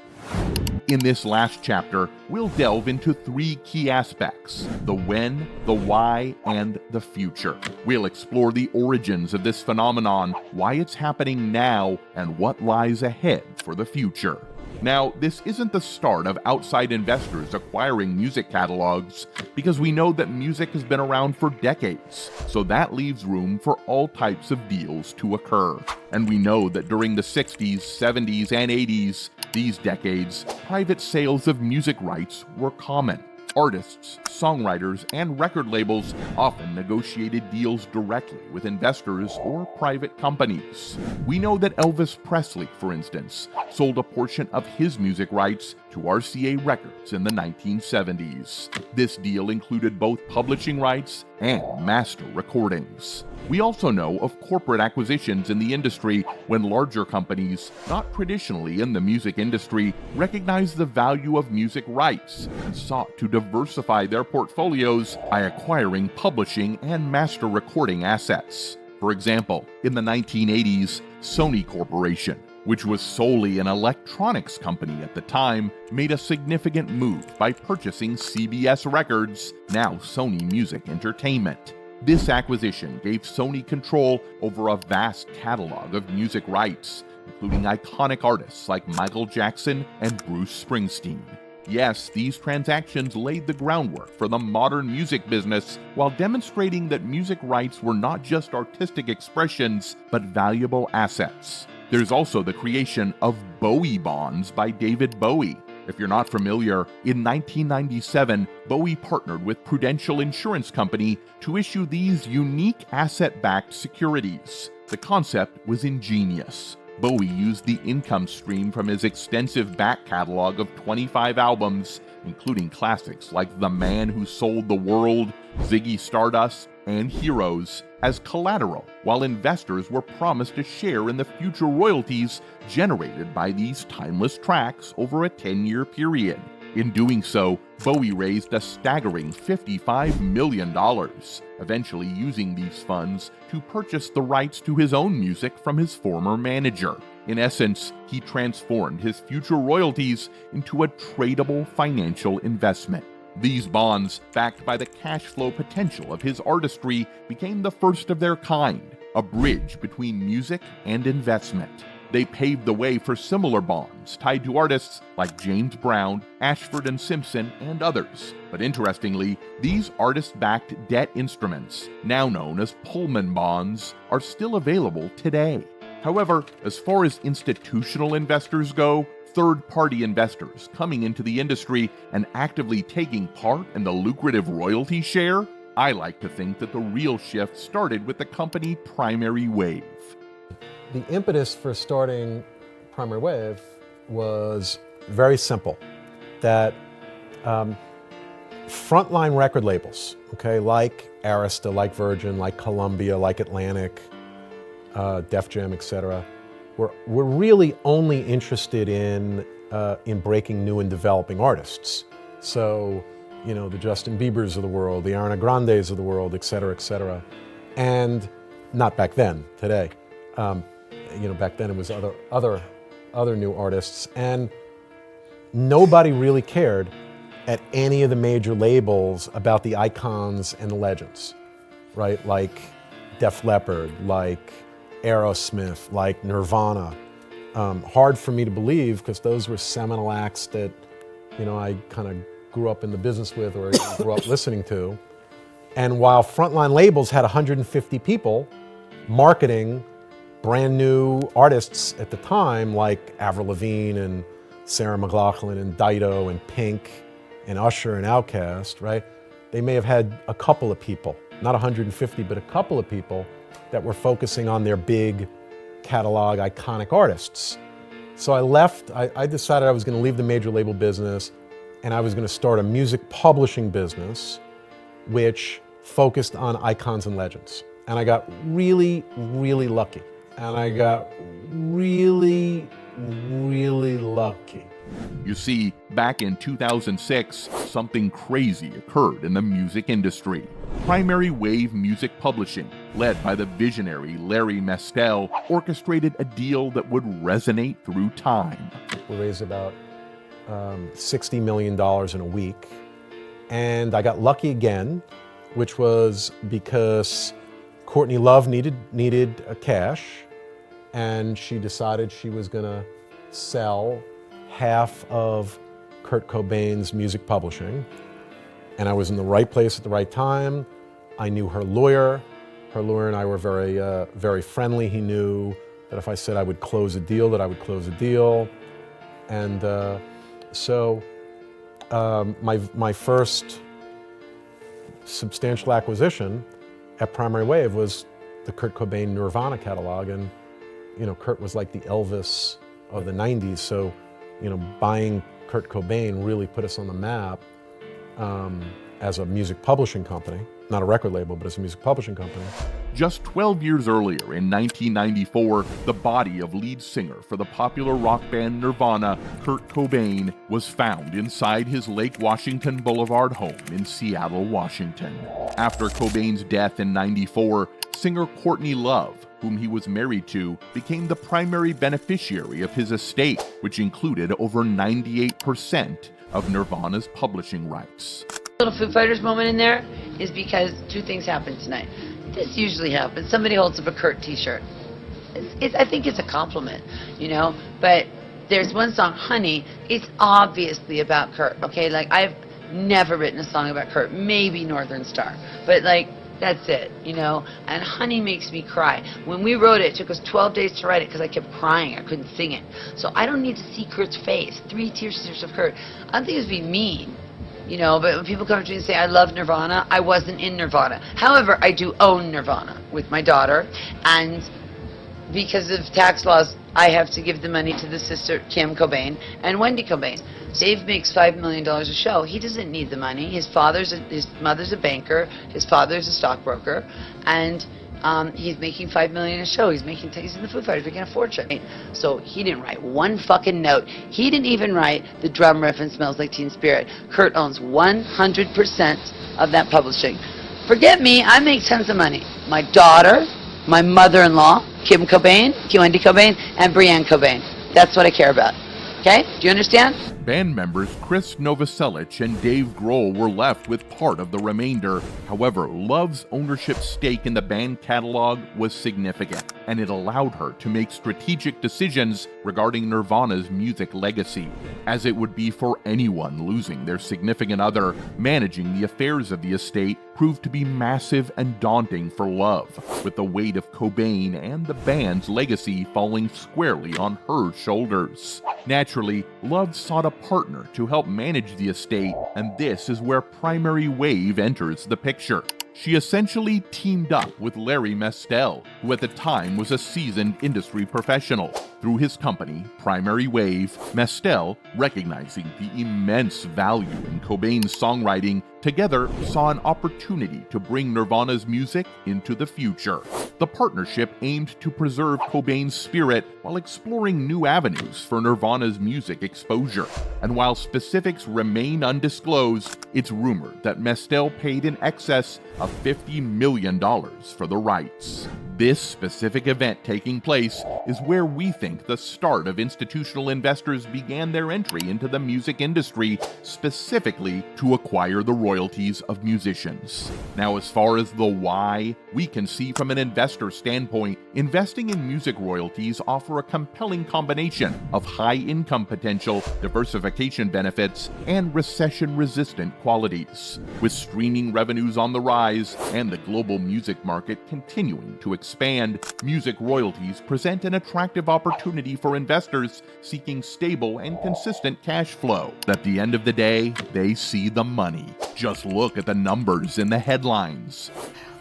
In this last chapter, we'll delve into three key aspects: the when, the why, and the future. We'll explore the origins of this phenomenon, why it's happening now, and what lies ahead for the future. Now, this isn't the start of outside investors acquiring music catalogs, because we know that music has been around for decades, so that leaves room for all types of deals to occur. And we know that during the 60s, 70s, and 80s, these decades, private sales of music rights were common. Artists, songwriters, and record labels often negotiated deals directly with investors or private companies. We know that Elvis Presley, for instance, sold a portion of his music rights to RCA Records in the 1970s. This deal included both publishing rights and master recordings. We also know of corporate acquisitions in the industry when larger companies, not traditionally in the music industry, recognized the value of music rights and sought to diversify their portfolios by acquiring publishing and master recording assets. For example, in the 1980s, Sony Corporation, which was solely an electronics company at the time, made a significant move by purchasing CBS Records, now Sony Music Entertainment. This acquisition gave Sony control over a vast catalog of music rights, including iconic artists like Michael Jackson and Bruce Springsteen. Yes, these transactions laid the groundwork for the modern music business while demonstrating that music rights were not just artistic expressions, but valuable assets. There's also the creation of Bowie bonds by David Bowie. If you're not familiar, in 1997, Bowie partnered with Prudential Insurance Company to issue these unique asset-backed securities. The concept was ingenious. Bowie used the income stream from his extensive back catalog of 25 albums, including classics like The Man Who Sold the World, Ziggy Stardust, and Heroes, as collateral, while investors were promised a share in the future royalties generated by these timeless tracks over a 10-year period. In doing so, Bowie raised a staggering $55 million, eventually using these funds to purchase the rights to his own music from his former manager. In essence, he transformed his future royalties into a tradable financial investment. These bonds, backed by the cash flow potential of his artistry, became the first of their kind, a bridge between music and investment. They paved the way for similar bonds tied to artists like James Brown, Ashford and Simpson, and others. But interestingly, these artist-backed debt instruments, now known as Pullman bonds, are still available today. However, as far as institutional investors go, third-party investors coming into the industry and actively taking part in the lucrative royalty share, I like to think that the real shift started with the company Primary Wave. The impetus for starting Primary Wave was very simple, that frontline record labels, okay, like Arista, like Virgin, like Columbia, like Atlantic, Def Jam, etc., were really only interested in breaking new and developing artists. So, you know, the Justin Biebers of the world, the Ariana Grandes of the world, et cetera, and not back then, today. You know, back then it was other new artists, and nobody really cared at any of the major labels about the icons and the legends, right? Like Def Leppard, like Aerosmith, like Nirvana. Hard for me to believe, because those were seminal acts that, you know, I kind of grew up in the business with, or grew up listening to. And while frontline labels had 150 people marketing brand new artists at the time, like Avril Lavigne and Sarah McLachlan and Dido and Pink and Usher and Outkast, right? they may have had a couple of people, not 150, but a couple of people that were focusing on their big catalog, iconic artists. So I left, I decided I was going to leave the major label business and I was going to start a music publishing business which focused on icons and legends. And I got really, really lucky. And I got really, really lucky. You see, back in 2006, something crazy occurred in the music industry. Primary Wave Music Publishing, led by the visionary Larry Mestel, orchestrated a deal that would resonate through time. We raised about $60 million in a week. And I got lucky again, which was because Courtney Love needed a cash, and she decided she was gonna sell half of Kurt Cobain's music publishing. And I was in the right place at the right time. I knew her lawyer. Her lawyer and I were very friendly. He knew that if I said I would close a deal, that I would close a deal. And so my first substantial acquisition at Primary Wave was the Kurt Cobain Nirvana catalog. And, you know, Kurt was like the Elvis of the 90s. So, you know, buying Kurt Cobain really put us on the map as a music publishing company. Not a record label, but as a music publishing company. Just 12 years earlier, in 1994, the body of lead singer for the popular rock band Nirvana, Kurt Cobain, was found inside his Lake Washington Boulevard home in Seattle, Washington. After Cobain's death in '94, singer Courtney Love, whom he was married to, became the primary beneficiary of his estate, which included over 98% of Nirvana's publishing rights. Little Foo Fighters moment in there is because two things happened tonight. This usually happens. Somebody holds up a Kurt t-shirt. I think it's a compliment, you know, but there's one song, Honey, it's obviously about Kurt, okay? Like, I've never written a song about Kurt, maybe Northern Star, but like, that's it, you know, and Honey makes me cry. When we wrote it, it took us 12 days to write it because I kept crying, I couldn't sing it. So I don't need to see Kurt's face, 3 tears of Kurt. I don't think it would be mean. You know, but when people come to me and say, I love Nirvana, I wasn't in Nirvana. However, I do own Nirvana with my daughter, and because of tax laws, I have to give the money to the sister, Kim Cobain, and Wendy Cobain. Dave makes $5 million a show. He doesn't need the money. His mother's a banker, his father's a stockbroker, and he's making $5 million a show. He's in the Foo Fighters, making a fortune. So he didn't write one fucking note. He didn't even write the drum riff in Smells Like Teen Spirit. Kurt owns 100% of that publishing. Forget me, I make tons of money. My daughter, my mother-in-law, Kim Cobain, Wendy Cobain, and Brianne Cobain. That's what I care about. Okay? Do you understand? Band members Chris Novoselic and Dave Grohl were left with part of the remainder. However, Love's ownership stake in the band catalog was significant, and it allowed her to make strategic decisions regarding Nirvana's music legacy. As it would be for anyone losing their significant other, managing the affairs of the estate proved to be massive and daunting for Love, with the weight of Cobain and the band's legacy falling squarely on her shoulders. Naturally, Love sought a partner to help manage the estate, and this is where Primary Wave enters the picture. She essentially teamed up with Larry Mestel, who at the time was a seasoned industry professional. Through his company, Primary Wave, Mestel, recognizing the immense value in Cobain's songwriting, together saw an opportunity to bring Nirvana's music into the future. The partnership aimed to preserve Cobain's spirit while exploring new avenues for Nirvana's music exposure. And while specifics remain undisclosed, it's rumored that Mestel paid in excess of $50 million for the rights. This specific event taking place is where we think the start of institutional investors began their entry into the music industry, specifically to acquire the royalties of musicians. Now, as far as the why, we can see from an investor standpoint, investing in music royalties offer a compelling combination of high income potential, diversification benefits, and recession-resistant qualities. With streaming revenues on the rise and the global music market continuing to expand, expand, music royalties present an attractive opportunity for investors seeking stable and consistent cash flow. At the end of the day, they see the money. Just look at the numbers in the headlines.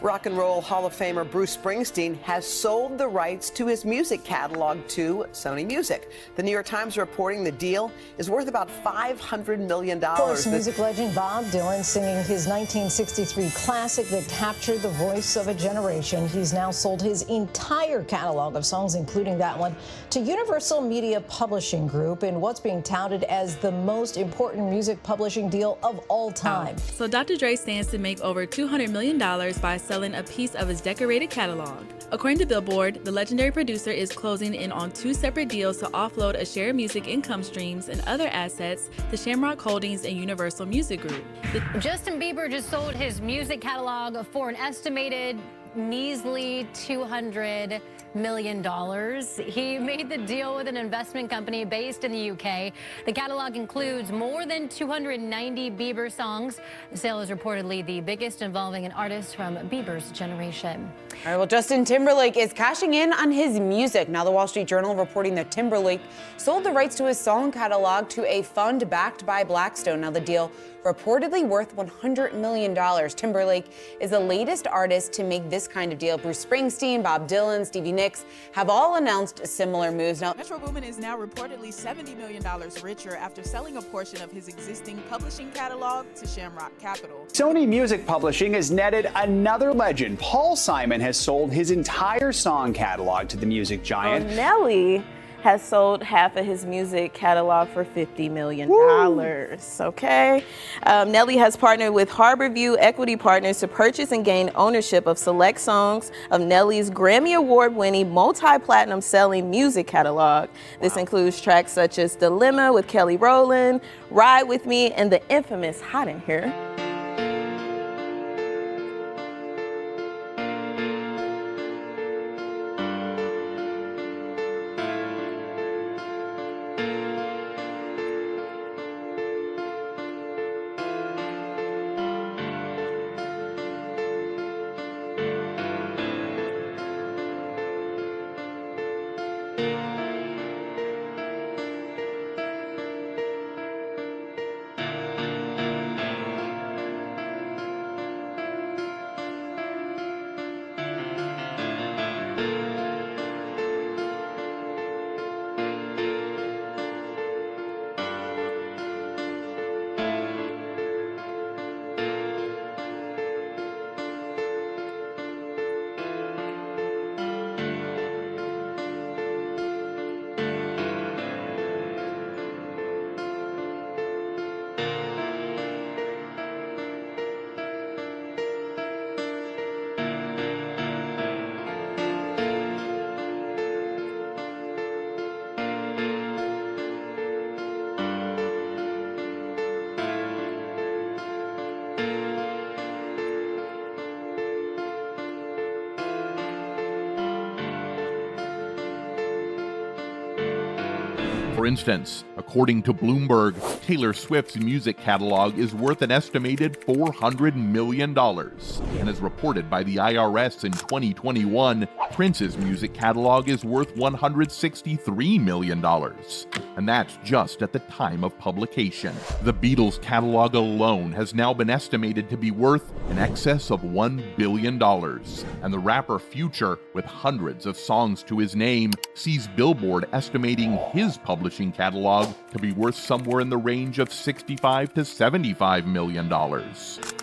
Rock and Roll Hall of Famer Bruce Springsteen has sold the rights to his music catalog to Sony Music. The New York Times reporting the deal is worth about $500 million. Of course, music legend Bob Dylan singing his 1963 classic that captured the voice of a generation. He's now sold his entire catalog of songs, including that one, to Universal Media Publishing Group in what's being touted as the most important music publishing deal of all time. So Dr. Dre stands to make over $200 million by selling a piece of his decorated catalog. According to Billboard, the legendary producer is closing in on 2 separate deals to offload a share of music income streams and other assets to Shamrock Holdings and Universal Music Group. Justin Bieber just sold his music catalog for an estimated measly $200 million. He made the deal with an investment company based in the UK. The catalog includes more than 290 Bieber songs. The sale is reportedly the biggest involving an artist from Bieber's generation. All right, well, Justin Timberlake is cashing in on his music. Now, the Wall Street Journal reporting that Timberlake sold the rights to his song catalog to a fund backed by Blackstone. Now, the deal reportedly worth $100 million. Timberlake is the latest artist to make this kind of deal. Bruce Springsteen, Bob Dylan, Stevie Nicks have all announced similar moves. Now, Metro Boomin is now reportedly $70 million richer after selling a portion of his existing publishing catalog to Shamrock Capital. Sony Music Publishing has netted another legend. Paul Simon has sold his entire song catalog to the music giant. Nelly has sold half of his music catalog for $50 million. Okay. Nelly has partnered with HarbourView Equity Partners to purchase and gain ownership of select songs of Nelly's Grammy Award-winning, multi-platinum selling music catalog. This includes tracks such as Dilemma with Kelly Rowland, Ride With Me, and the infamous Hot in Here. For instance, according to Bloomberg, Taylor Swift's music catalog is worth an estimated $400 million. And as reported by the IRS in 2021, Prince's music catalog is worth $163 million. And that's just at the time of publication. The Beatles catalog alone has now been estimated to be worth in excess of $1 billion. And the rapper Future, with hundreds of songs to his name, sees Billboard estimating his publishing catalog to be worth somewhere in the range of $65 to $75 million.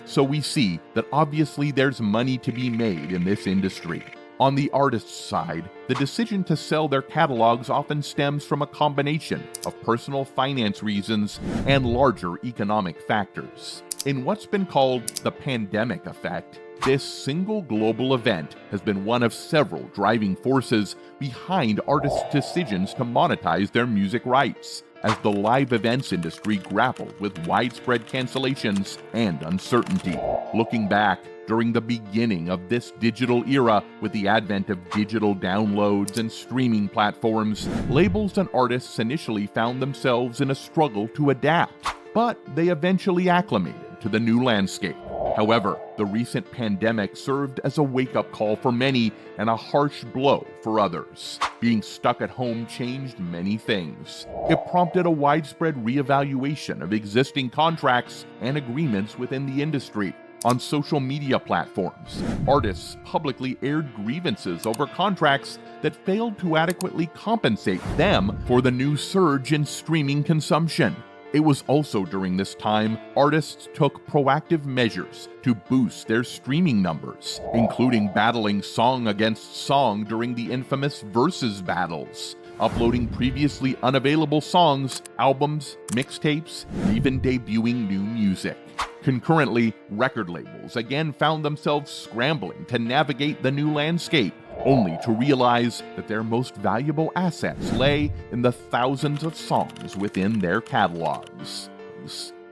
So we see that obviously there's money to be made in this industry. On the artist's side, the decision to sell their catalogs often stems from a combination of personal finance reasons and larger economic factors. In what's been called the pandemic effect, this single global event has been one of several driving forces behind artists' decisions to monetize their music rights, as the live events industry grappled with widespread cancellations and uncertainty. Looking back, during the beginning of this digital era, with the advent of digital downloads and streaming platforms, labels and artists initially found themselves in a struggle to adapt, but they eventually acclimated to the new landscape. However, the recent pandemic served as a wake-up call for many and a harsh blow for others. Being stuck at home changed many things. It prompted a widespread reevaluation of existing contracts and agreements within the industry. On social media platforms, artists publicly aired grievances over contracts that failed to adequately compensate them for the new surge in streaming consumption. It was also during this time artists took proactive measures to boost their streaming numbers, including battling song against song during the infamous Versus battles, uploading previously unavailable songs, albums, mixtapes, and even debuting new music. Concurrently, record labels again found themselves scrambling to navigate the new landscape, only to realize that their most valuable assets lay in the thousands of songs within their catalogs.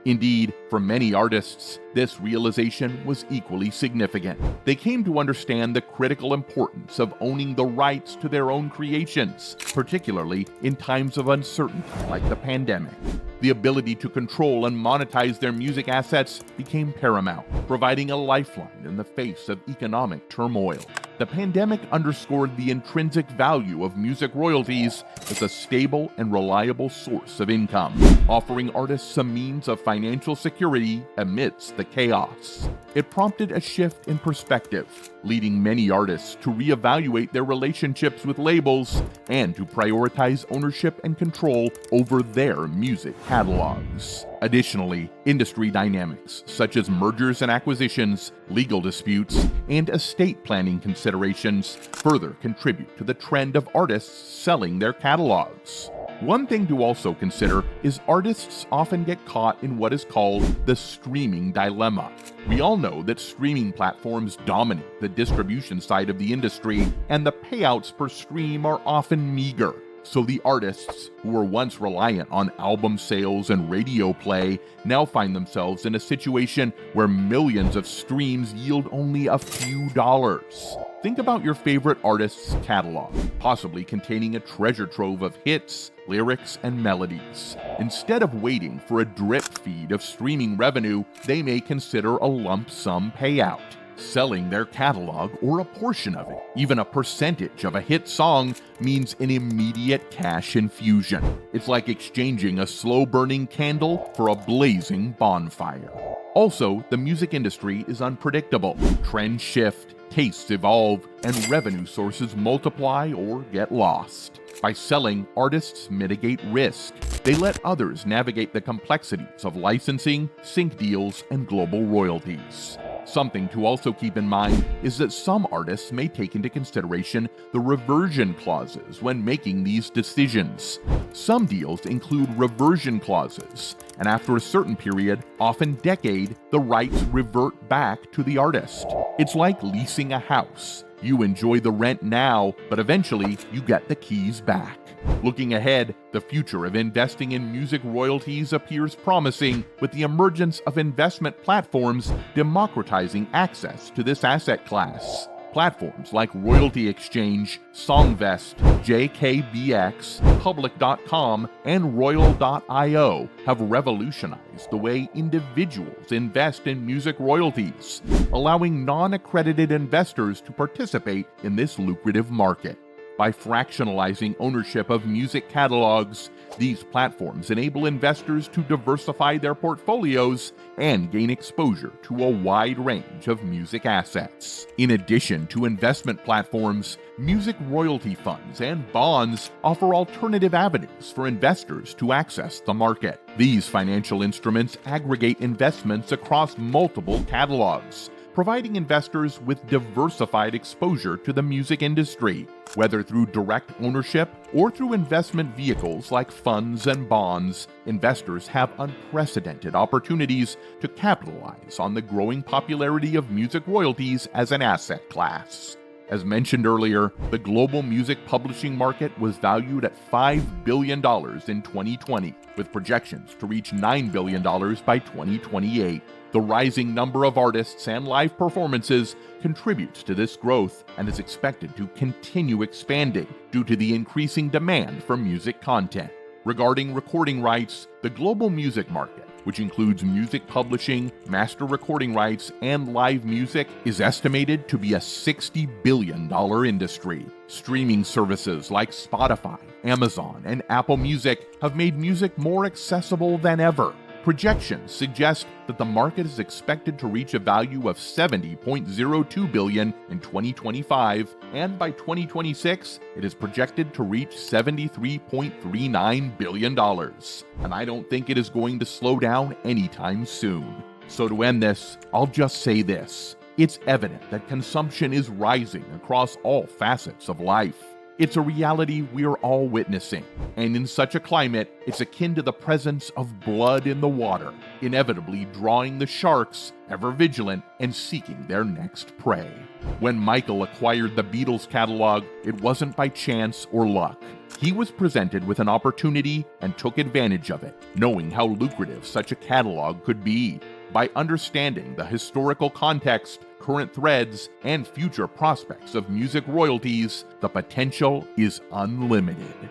Indeed, for many artists, this realization was equally significant. They came to understand the critical importance of owning the rights to their own creations, particularly in times of uncertainty like the pandemic. The ability to control and monetize their music assets became paramount, providing a lifeline in the face of economic turmoil. The pandemic underscored the intrinsic value of music royalties as a stable and reliable source of income, offering artists a means of financial security amidst the chaos. It prompted a shift in perspective, leading many artists to reevaluate their relationships with labels and to prioritize ownership and control over their music catalogs. Additionally, industry dynamics such as mergers and acquisitions, legal disputes, and estate planning considerations further contribute to the trend of artists selling their catalogs. One thing to also consider is artists often get caught in what is called the streaming dilemma. We all know that streaming platforms dominate the distribution side of the industry, and the payouts per stream are often meager. So the artists who were once reliant on album sales and radio play now find themselves in a situation where millions of streams yield only a few dollars. Think about your favorite artist's catalog, possibly containing a treasure trove of hits, lyrics, and melodies. Instead of waiting for a drip feed of streaming revenue, they may consider a lump sum payout. Selling their catalog or a portion of it, even a percentage of a hit song, means an immediate cash infusion. It's like exchanging a slow-burning candle for a blazing bonfire. Also, the music industry is unpredictable. Trends shift, tastes evolve, and revenue sources multiply or get lost. By selling, artists mitigate risk. They let others navigate the complexities of licensing, sync deals, and global royalties. Something to also keep in mind is that some artists may take into consideration the reversion clauses when making these decisions. Some deals include reversion clauses, and after a certain period, often decade, the rights revert back to the artist. It's like leasing a house. You enjoy the rent now, but eventually you get the keys back. Looking ahead, the future of investing in music royalties appears promising, with the emergence of investment platforms democratizing access to this asset class. Platforms like Royalty Exchange, Songvest, JKBX, Public.com, and Royal.io have revolutionized the way individuals invest in music royalties, allowing non-accredited investors to participate in this lucrative market. By fractionalizing ownership of music catalogs, these platforms enable investors to diversify their portfolios and gain exposure to a wide range of music assets. In addition to investment platforms, music royalty funds and bonds offer alternative avenues for investors to access the market. These financial instruments aggregate investments across multiple catalogs, providing investors with diversified exposure to the music industry. Whether through direct ownership or through investment vehicles like funds and bonds, investors have unprecedented opportunities to capitalize on the growing popularity of music royalties as an asset class. As mentioned earlier, the global music publishing market was valued at $5 billion in 2020, with projections to reach $9 billion by 2028. The rising number of artists and live performances contributes to this growth and is expected to continue expanding due to the increasing demand for music content. Regarding recording rights, the global music market, which includes music publishing, master recording rights, and live music, is estimated to be a $60 billion industry. Streaming services like Spotify, Amazon, and Apple Music have made music more accessible than ever. Projections suggest that the market is expected to reach a value of $70.02 billion in 2025, and by 2026, it is projected to reach $73.39 billion. And I don't think it is going to slow down anytime soon. So to end this, I'll just say this. It's evident that consumption is rising across all facets of life. It's a reality we are all witnessing, and in such a climate, it's akin to the presence of blood in the water, inevitably drawing the sharks, ever vigilant and seeking their next prey. When Michael acquired the Beatles catalog, it wasn't by chance or luck. He was presented with an opportunity and took advantage of it, knowing how lucrative such a catalog could be. By understanding the historical context, current threads, and future prospects of music royalties, the potential is unlimited.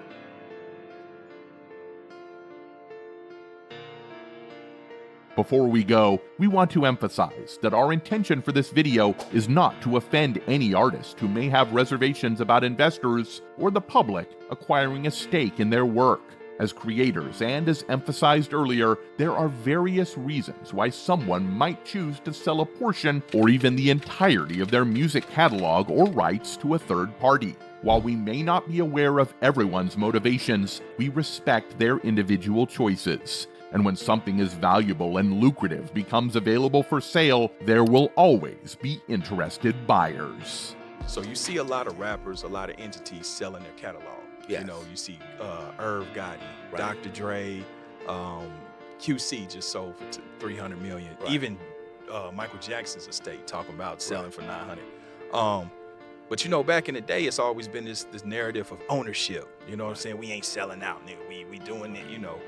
Before we go, we want to emphasize that our intention for this video is not to offend any artist who may have reservations about investors or the public acquiring a stake in their work. As creators, and as emphasized earlier, there are various reasons why someone might choose to sell a portion or even the entirety of their music catalog or rights to a third party. While we may not be aware of everyone's motivations, we respect their individual choices. And when something is valuable and lucrative becomes available for sale, there will always be interested buyers. So you see a lot of rappers, a lot of entities selling their catalog. Yes. You know, you see Irv Gotti, right. Dr. Dre, QC just sold for $300 million. Right. Even Michael Jackson's estate talking about selling for $900. But you know, back in the day, it's always been this narrative of ownership. You know what I'm saying? We ain't selling out, nigga. We doing it. You know.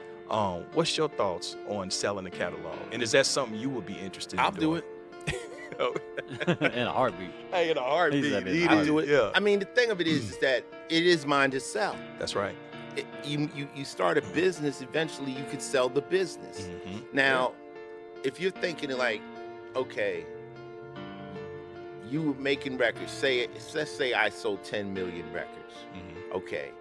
What's your thoughts on selling the catalog? And is that something you would be interested in? I'll do it. In a heartbeat. Hey, in a heartbeat. He do it. Yeah. I mean, the thing of it is that it is mine to sell. That's right. You start a business, eventually you could sell the business. Mm-hmm. Now, if you're thinking like, okay, you were making records, let's say I sold 10 million records. Mm-hmm. Okay.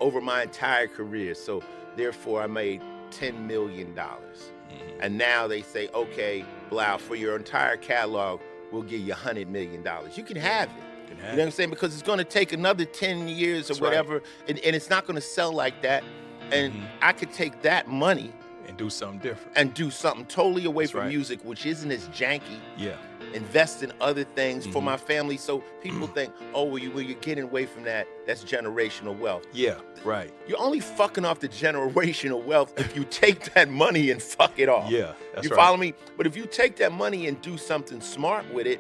Over my entire career. So therefore I made $10 million. Mm-hmm. And now they say, okay, Blau, for your entire catalog, we'll give you $100 million. You can have it. You know what I'm saying? Because it's going to take another 10 years or whatever, and it's not going to sell like that. And I could take that money and do something different. And do something totally away from music, which isn't as janky. Yeah. Invest in other things for my family. So people think, oh, well, you're getting away from that. That's generational wealth. Yeah, right. You're only fucking off the generational wealth if you take that money and fuck it off. Yeah, that's you right. follow me? But if you take that money and do something smart with it,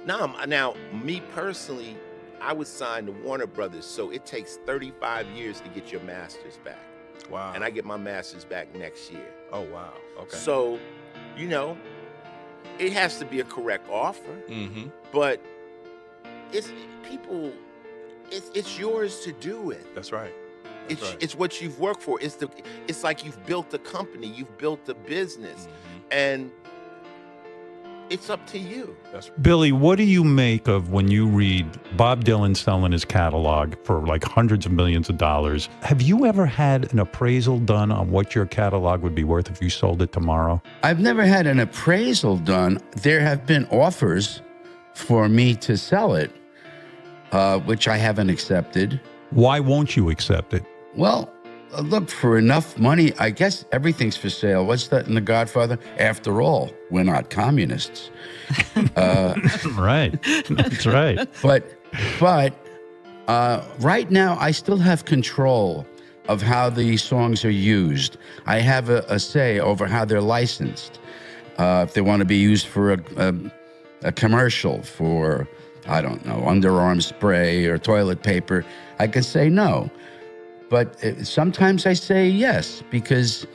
now, me personally, I was signed to Warner Brothers, so it takes 35 years to get your master's back. Wow. And I get my master's back next year. Oh, wow. Okay. So, you know, it has to be a correct offer, but it's yours to do it. That's right. It's what you've worked for. It's like you've built a company, you've built a business, and it's up to you. Billy, what do you make of when you read Bob Dylan selling his catalog for like hundreds of millions of dollars? Have you ever had an appraisal done on what your catalog would be worth if you sold it tomorrow? I've never had an appraisal done. There have been offers for me to sell it, which I haven't accepted. Why won't you accept it? Well, look, for enough money, I guess everything's for sale. What's that in The Godfather? After all, we're not communists. Right. That's right. But right now, I still have control of how the songs are used. I have a say over how they're licensed. If they want to be used for a commercial for, I don't know, underarm spray or toilet paper, I can say no. But sometimes I say yes, because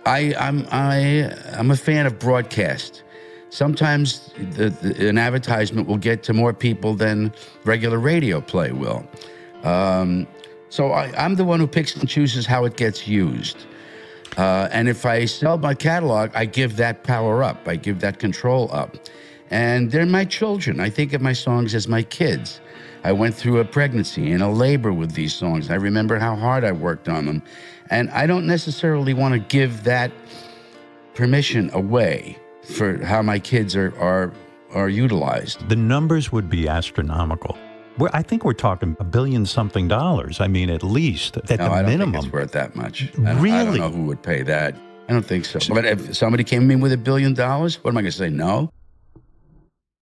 I'm a fan of broadcast. Sometimes an advertisement will get to more people than regular radio play will. So I'm the one who picks and chooses how it gets used. And if I sell my catalog, I give that power up. I give that control up. And they're my children. I think of my songs as my kids. I went through a pregnancy and a labor with these songs. I remember how hard I worked on them. And I don't necessarily want to give that permission away for how my kids are utilized. The numbers would be astronomical. I think we're talking $1 billion something. I mean, at least at the I don't minimum. think it's worth that much. Really? I don't know who would pay that. I don't think so. But if somebody came in with $1 billion, what am I going to say? No?